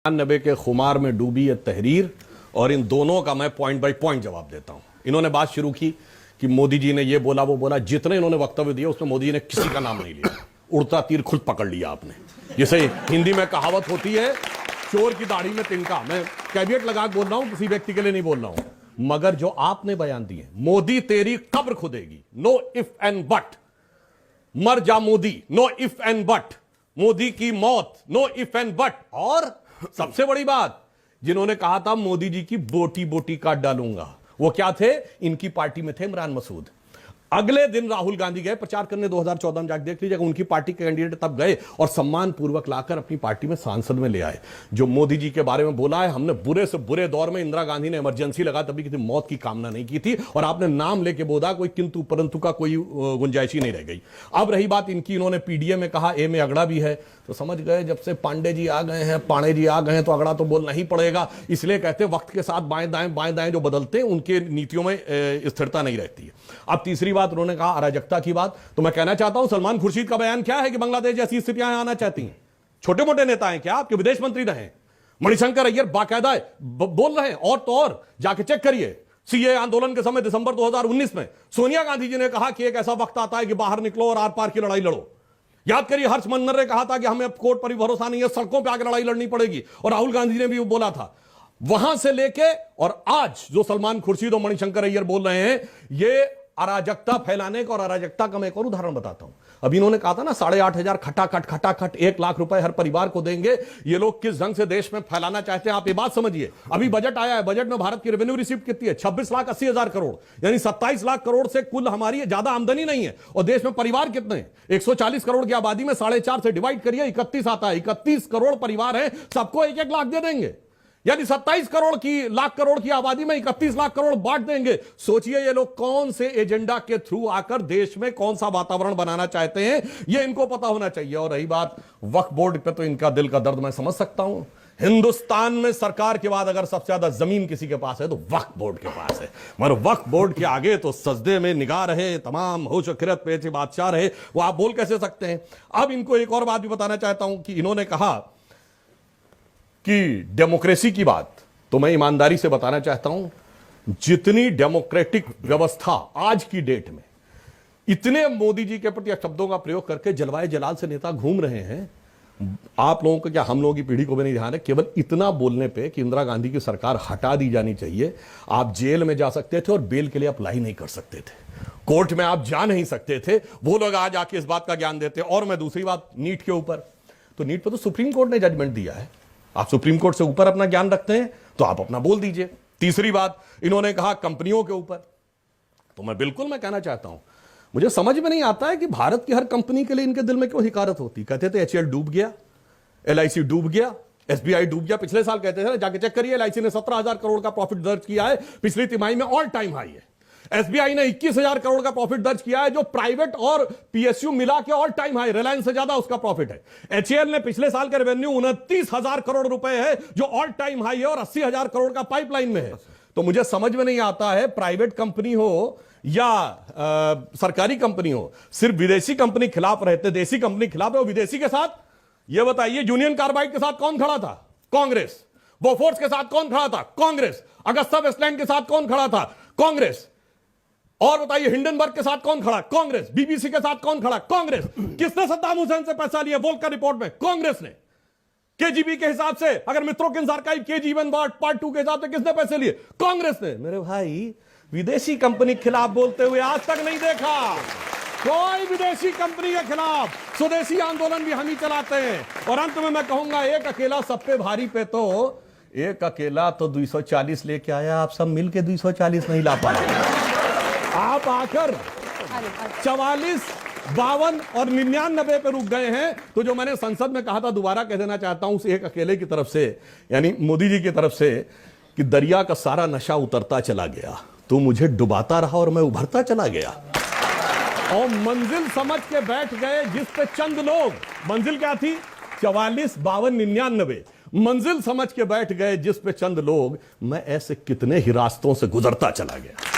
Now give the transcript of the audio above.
नबे के खुमार में डूबी है तहरीर, और इन दोनों का मैं पॉइंट बाय पॉइंट जवाब देता हूं। इन्होंने बात शुरू की कि मोदी जी ने ये बोला वो बोला, जितने इन्होंने वक्तव्य दिया उसमें मोदी जी ने किसी का नाम नहीं लिया। उड़ता तीर खुद पकड़ लिया आपने। जैसे हिंदी में कहावत होती है, चोर की दाढ़ी में तिनका। मैं कैविएट लगा बोल रहा हूं, किसी व्यक्ति के लिए नहीं बोल रहा हूं, मगर जो आपने बयान दिए, मोदी तेरी कब्र खुदेगी, नो इफ एंड बट, मर जा Modi, know if and but, Modi की मौत, नो इफ एंड बट। और सबसे बड़ी बात, जिन्होंने कहा था मोदी जी की बोटी बोटी काट डालूंगा, वो क्या थे? इनकी पार्टी में थे इमरान मसूद। अगले दिन राहुल गांधी गए प्रचार करने, 2014 में जाकर देख लीजिएगा, उनकी पार्टी के कैंडिडेट तब गए और सम्मान पूर्वक लाकर अपनी पार्टी में सांसद में ले आए। जो मोदी जी के बारे में बोला है, हमने बुरे से बुरे दौर में इंदिरा गांधी ने इमरजेंसी लगा तभी किसी मौत की कामना नहीं की थी, और आपने नाम लेके बोला, कोई किंतु परंतु का कोई गुंजाइश ही नहीं रह गई। अब रही बात इनकी, इन्होंने पीडीए में कहा ए में अगड़ा भी है, तो समझ गए जब से पांडे जी आ गए हैं, पाणे जी आ गए हैं, तो अगड़ा तो बोलना ही पड़ेगा। इसलिए कहते वक्त के साथ बाएं दाएं जो बदलते हैं उनके नीतियों में स्थिरता नहीं रहती है। अब तीसरी बात उन्होंने कहा अराजकता की बात, तो मैं कहना चाहता हूं सलमान खुर्शीद का बयान क्या है कि बांग्लादेश जैसी स्थितियां आना चाहती हैं। छोटे मोटे नेता हैं क्या? आपके विदेश मंत्री रहे मणिशंकर अय्यर, बाकायदा बोल रहे हैं। और तो और जाके चेक करिए, सीए आंदोलन के समय दिसंबर 2019 में सोनिया गांधी जी ने कहा कि एक ऐसा वक्त आता है कि बाहर निकलो और आर पार की लड़ाई लड़ो। याद करिए, हर्ष मनन ने कहा था कि हमें कोर्ट पर भी भरोसा नहीं है, सड़कों पर आकर लड़ाई लड़नी पड़ेगी, और राहुल गांधी ने भी वो बोला था। वहां से लेके और आज जो सलमान खुर्शीद और मणिशंकर अय्यर बोल रहे हैं, ये अराजकता फैलाने का। और अराजकता का मैं एक और उदाहरण बताता हूं। अभी इन्होंने कहा था ना 8,500 खटाखट 1 लाख रुपए हर परिवार को देंगे। ये लोग किस ढंग से देश में फैलाना चाहते हैं, आप ये बात समझिए। अभी बजट आया है, बजट में भारत की रेवेन्यू रिसीप्ट कितनी है? 26,80,000 करोड़, यानी 27 लाख करोड़ से कुल हमारी ज्यादा आमदनी नहीं है। और देश में परिवार कितने हैं? 140 करोड़ की आबादी में 4.5 से डिवाइड करिए, 31 आता है। 31 करोड़ परिवार है, सबको 1-1 लाख दे देंगे, यानी 27 लाख करोड़ की आबादी में 31 लाख करोड़ बांट देंगे। सोचिए ये लोग कौन से एजेंडा के थ्रू आकर देश में कौन सा वातावरण बनाना चाहते हैं, ये इनको पता होना चाहिए। और रही बात वक्फ बोर्ड पे, तो इनका दिल का दर्द मैं समझ सकता हूं। हिंदुस्तान में सरकार के बाद अगर सबसे ज्यादा जमीन किसी के पास है तो वक्फ बोर्ड के पास है, मगर वक्फ बोर्ड के आगे तो सजदे में निगाह रहे, तमाम होश खिरत पे बादशाह रहे, वो आप बोल कैसे सकते हैं? अब इनको एक और बात भी बताना चाहता हूं कि इन्होंने कहा कि डेमोक्रेसी की बात, तो मैं ईमानदारी से बताना चाहता हूं, जितनी डेमोक्रेटिक व्यवस्था आज की डेट में, इतने मोदी जी के प्रति शब्दों का प्रयोग करके जलवाए जलाल से नेता घूम रहे हैं। आप लोगों को क्या, हम लोगों की पीढ़ी को भी नहीं ध्यान है, केवल इतना बोलने पे कि इंदिरा गांधी की सरकार हटा दी जानी चाहिए, आप जेल में जा सकते थे और बेल के लिए अप्लाई नहीं कर सकते थे, कोर्ट में आप जा नहीं सकते थे। वो लोग आज आके इस बात का ज्ञान देते। और मैं दूसरी बात, नीट के ऊपर, तो नीट पर तो सुप्रीम कोर्ट ने जजमेंट दिया है। आप सुप्रीम कोर्ट से ऊपर अपना ज्ञान रखते हैं तो आप अपना बोल दीजिए। तीसरी बात इन्होंने कहा कंपनियों के ऊपर, तो मैं कहना चाहता हूं, मुझे समझ में नहीं आता है कि भारत की हर कंपनी के लिए इनके दिल में क्यों हिकारत होती। कहते थे एचएएल डूब गया, एलआईसी डूब गया, एसबीआई डूब गया। पिछले साल कहते थे, जाके चेक करिए, एलआईसी ने 17,000 करोड़ का प्रॉफिट दर्ज किया है, पिछली तिमाही में ऑल टाइम हाई है। एसबीआई ने 21,000 करोड़ का प्रॉफिट दर्ज किया है, जो प्राइवेट और पीएसयू मिला के ऑल टाइम हाई, रिलायंस से ज्यादा उसका प्रॉफिट है। एचएएल ने पिछले साल का रेवेन्यू 29,000 करोड़ रुपए है, जो ऑल टाइम हाई है, और 80,000 करोड़ का पाइपलाइन में है। तो मुझे समझ में नहीं आता है, प्राइवेट कंपनी हो या सरकारी कंपनी हो, सिर्फ विदेशी कंपनी खिलाफ रहते, देसी कंपनी खिलाफ है। और विदेशी के साथ यह बताइए, यूनियन कार्बाइड के साथ कौन खड़ा था? कांग्रेस। बोफोर्स के साथ कौन खड़ा था? कांग्रेस। अगस्ता वेस्टलैंड के साथ कौन खड़ा था? कांग्रेस। और बताइए हिंडनबर्ग के साथ कौन खड़ा? कांग्रेस। बीबीसी के साथ कौन खड़ा? कांग्रेस। किसने सद्दाम हुसैन से पैसा लिया वोल्कर रिपोर्ट में? कांग्रेस ने। केजीबी के हिसाब से, अगर मित्रों के आर्काइव केजी-1 पार्ट 2 के हिसाब से किसने पैसे लिए? कांग्रेस ने। मेरे भाई, विदेशी कंपनी के खिलाफ बोलते हुए आज तक नहीं देखा कोई विदेशी कंपनी के खिलाफ। स्वदेशी आंदोलन भी हम ही चलाते हैं। और अंत में मैं कहूंगा, एक अकेला सब पे भारी पे, तो एक अकेला तो 240 लेके आया, आप सब मिलके 240 नहीं ला पाए। आप आकर 44, 52 और 99 पे रुक गए हैं। तो जो मैंने संसद में कहा था, दोबारा कह देना चाहता हूं उस एक अकेले की तरफ से, यानी मोदी जी की तरफ से, कि दरिया का सारा नशा उतरता चला गया, तो मुझे डुबाता रहा और मैं उभरता चला गया। और मंजिल समझ के बैठ गए जिस पे चंद लोग, मंजिल क्या थी? 44, 52, 99, मंजिल समझ के बैठ गए जिस पे चंद लोग। मैं ऐसे कितने ही रास्तों से गुजरता चला गया।